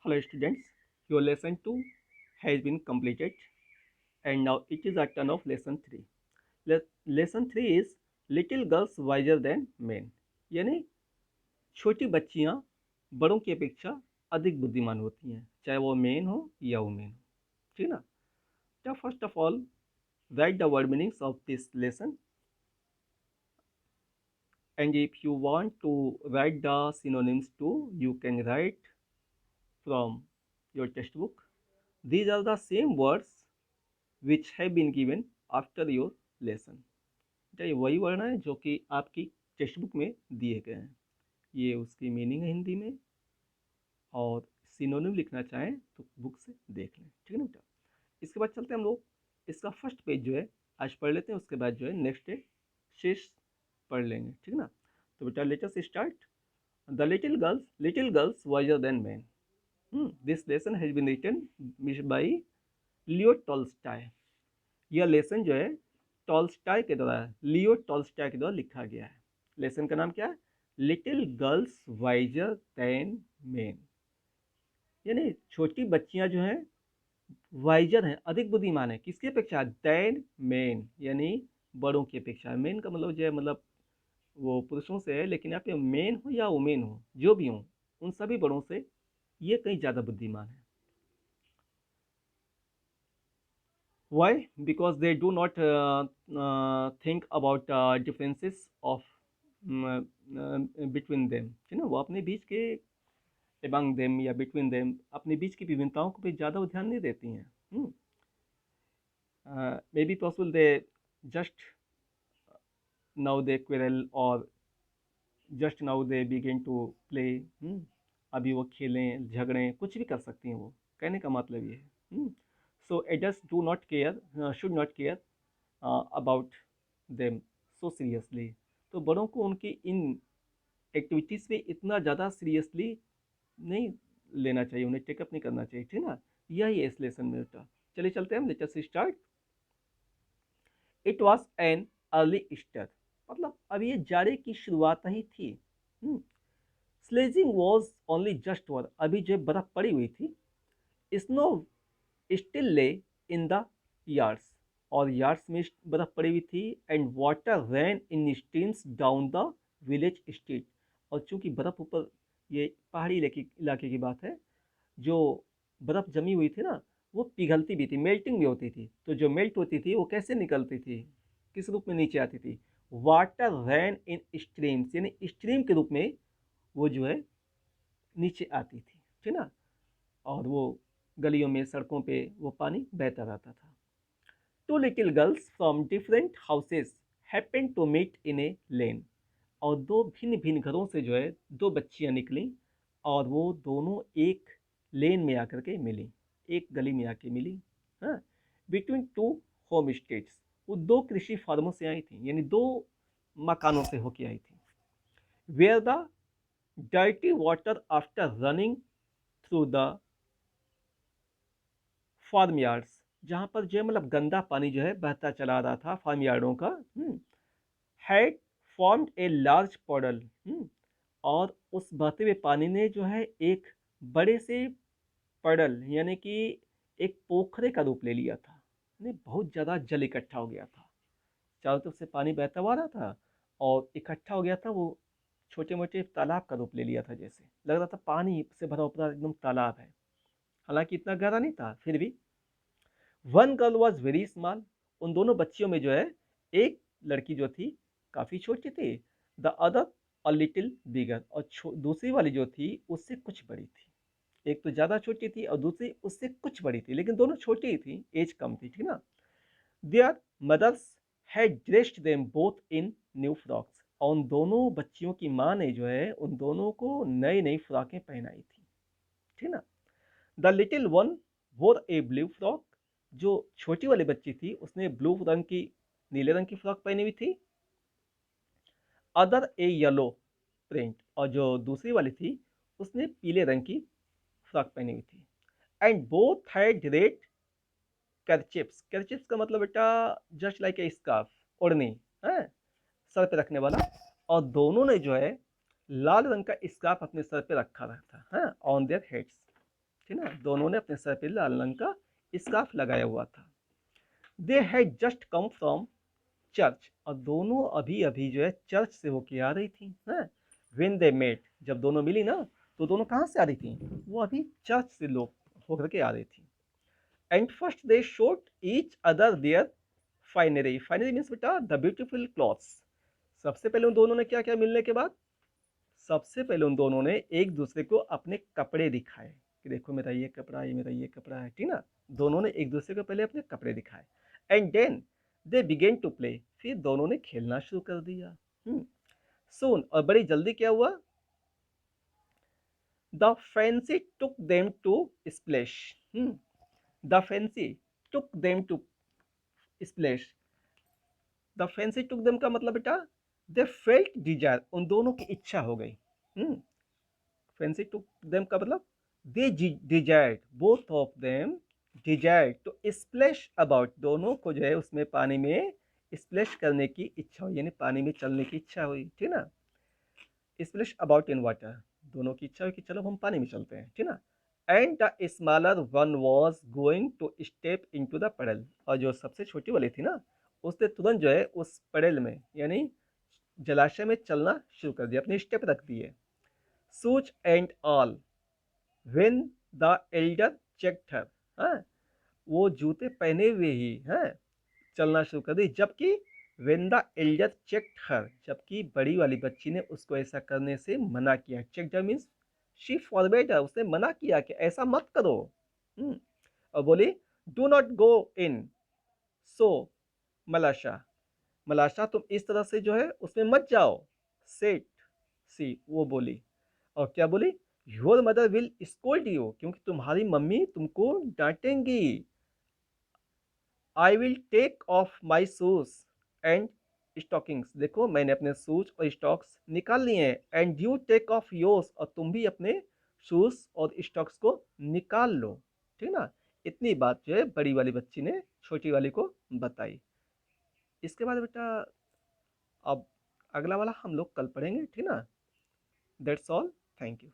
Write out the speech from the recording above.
Hello students, your lesson 2 has been completed and now it is a turn of lesson 3. Lesson 3 is little girls wiser than men. यानी छोटी बच्चियां बड़ों की अपेक्षा अधिक बुद्धिमान होती हैं, चाहे वो मेन हो या वुमेन हो. ठीक ना. तो first of all write the word meanings of this lesson, and if you want to write the synonyms too, you can write from your textbook. These are the same words which have been given after your lesson. ये वही वर्ण है जो कि आपकी text book में दिए गए हैं. ये उसकी मीनिंग है हिंदी में, और सिनोनिम लिखना चाहें तो बुक से देख लें. ठीक है ना बेटा. इसके बाद चलते हैं हम लोग. इसका फर्स्ट पेज जो है आज पढ़ लेते हैं, उसके बाद जो है नेक्स्ट डे शेष पढ़ लेंगे. ठीक है ना. तो बेटा let us start. The little girls wiser than man. This lesson has been written by Leo Tolstoy. यह लेसन जो है टॉल्स्टॉय के द्वारा, लियो टॉल्स्टॉय के द्वारा लिखा गया है. लेसन का नाम क्या है? Little girls wiser then main. यानी छोटी बच्चियां जो हैं वाइजर हैं, अधिक बुद्धिमान है. किसकी अपेक्षा? देन मेन, यानी बड़ों की अपेक्षा. मेन का मतलब जो है मतलब वो पुरुषों से है, लेकिन यहाँ पे मेन हो या वुमेन हो, जो भी हो, उन सभी बड़ों से ये कहीं ज़्यादा बुद्धिमान है. Why? Because they do not think about differences of between them. है ना. वो अपने बीच के among them या between them अपने बीच की विभिन्नताओं को पे ज़्यादा ध्यान नहीं देती हैं. Maybe possible they just now they quarrel or just now they begin to play. अभी वो खेलें, झगड़ें, कुछ भी कर सकती हैं वो. कहने का मतलब ये है. So adults do not care, should not care about them so seriously. तो बड़ों को उनकी इन एक्टिविटीज़ पे इतना ज़्यादा सीरियसली नहीं लेना चाहिए, उन्हें टेकअप नहीं करना चाहिए. ठीक है ना. यही है इस लेसन में था. चलिए चलते हैं हम. Let us start. It was an early Easter. मतलब अब ये जाड़े की शुरुआत ही थी. Sledging was only just over. अभी जो बर्फ पड़ी हुई थी. Snow still lay in the yards. और यार्ड्स में बर्फ पड़ी हुई थी. And water ran in streams down the village street. और चूंकि बर्फ ऊपर, ये पहाड़ी इलाके की बात है, जो बर्फ जमी हुई थी ना, वो पिघलती भी थी, मेल्टिंग भी होती थी. तो जो मेल्ट होती थी वो कैसे निकलती थी, किस रूप में नीचे आती थी? वाटर रैन इन स्ट्रीम्स, यानी स्ट्रीम के रूप में वो जो है नीचे आती थी. ठीक ना. और वो गलियों में, सड़कों पे वो पानी बहता रहता था. Two little girls from different houses happened to meet in a lane. और दो भिन्न भिन्न घरों से जो है दो बच्चियां निकली, और वो दोनों एक लेन में आकर के मिली, एक गली में आके मिली. हाँ. Between two home states. वो दो कृषि फार्मों से आई थी, यानी दो मकानों से होके आई थी. Where the dirty water after running through the farm yards. जहाँ पर जो है मतलब गंदा पानी जो है बहता चला रहा था फार्म यार्डों का. Had formed a large puddle. और उस बहते हुए पानी ने जो है एक बड़े से पडल, यानी कि एक पोखरे का रूप ले लिया था. बहुत ज़्यादा जल इकट्ठा हो गया था. चारों तरफ से पानी बहता हुआ रहा था और इकट्ठा हो गया था. वो छोटे मोटे तालाब का रूप ले लिया था, जैसे लग रहा था पानी से भरा हुआ एकदम तालाब है. हालांकि इतना गहरा नहीं था, फिर भी. One girl was very small. उन दोनों बच्चियों में जो है एक लड़की जो थी काफ़ी छोटी थी. The other a little bigger. और दूसरी वाली जो थी उससे कुछ बड़ी थी. एक तो ज़्यादा छोटी थी और दूसरी उससे कुछ बड़ी थी, लेकिन दोनों छोटी ही थी, एज कम थी. ठीक ना. Their mothers had dressed them both in new frocks. और उन दोनों बच्चियों की माँ ने जो है उन दोनों को नई नई फ्रॉकें पहनाई थी. ठीक ना. द लिटिल वन वोर ए ब्लू फ्रॉक. जो छोटी वाली बच्ची थी उसने ब्लू रंग की, नीले रंग की फ्रॉक पहनी हुई थी. अदर ए येलो प्रिंट. और जो दूसरी वाली थी उसने पीले रंग की फ्रॉक पहनी हुई थी. And both had red kerchiefs. Kerchiefs का मतलब बेटा जस्ट लाइक ए स्कार्फ, ओढ़नी है, सर पे रखने वाला. और दोनों ने जो है लाल रंग का स्कार्फ अपने सर पे रखा रहता है ऑन देयर हेड्स. ठीक ना, दोनों ने अपने सर पे लाल रंग का स्कार्फ लगाया हुआ था। They had just come from church, और दोनों अभी अभी जो है चर्च से होके आ रही थी। व्हेन दे मेट, जब दोनों मिली ना, तो दोनों कहाँ से आ रही थी, वो अभी चर्च से लोग होकर के आ रही थी। And first they showed each other their finery, finery means बेटा द ब्यूटीफुल क्लॉथ्स। सबसे पहले उन दोनों ने क्या क्या मिलने के बाद, सबसे पहले उन दोनों ने एक दूसरे को अपने कपड़े दिखाए कि देखो मेरा ये कपड़ा है, ये मेरा ये कपड़ा है, ठीक ना। दोनों ने एक दूसरे को पहले अपने कपड़े दिखाए। And then they began to play, फिर दोनों ने खेलना शुरू कर दिया। सून, और बड़ी जल्दी क्या हुआ, the fancy took them to splash. The fancy took them to splash. The fancy took them का मतलब बेटा दे फेल्ट डिजायर, उन दोनों की इच्छा हो गई। फैंसी टुक देम का मतलब they desired, both of them desired to splash about, दोनों को जो है उसमें पानी में स्प्लैश करने की इच्छा हुई, यानी पानी में चलने की इच्छा हुई, ठीक ना। स्प्लैश अबाउट इन वाटर, दोनों की इच्छा हुई कि चलो हम पानी में चलते हैं, ठीक ना। And the smaller one was going to step into the puddle, और जो सबसे छोटी वाली थी ना, उसने तुरंत जो है उस पडल में यानी जलाशय में चलना शुरू कर दिया, अपने स्टेप रख दिए। Such and all when the elder checked her, हाँ, वो जूते पहने हुए ही चलना शुरू कर दी, जबकि व्हेन द एल्डर चेक्ड हर, जबकि बड़ी वाली बच्ची ने उसको ऐसा करने से मना किया। Checked her means she forbade her, उसने मना किया कि ऐसा मत करो। और बोली डू नॉट गो इन, सो मलाशा, मलाशा तुम इस तरह से जो है उसमें मत जाओ। सेट सी, वो बोली, और क्या बोली, your mother will scold you, क्योंकि तुम्हारी मम्मी तुमको डांटेंगी। I will take off my shoes and stockings, देखो मैंने अपने शूज और स्टॉक्स निकाल लिए हैं। And you take off yours, और तुम भी अपने शूज और स्टॉक्स को निकाल लो, ठीक ना। इतनी बात जो है बड़ी वाली बच्ची ने छोटी वाली को बताई। इसके बाद बेटा अब अगला वाला हम लोग कल पढ़ेंगे, ठीक ना। That's all, thank you.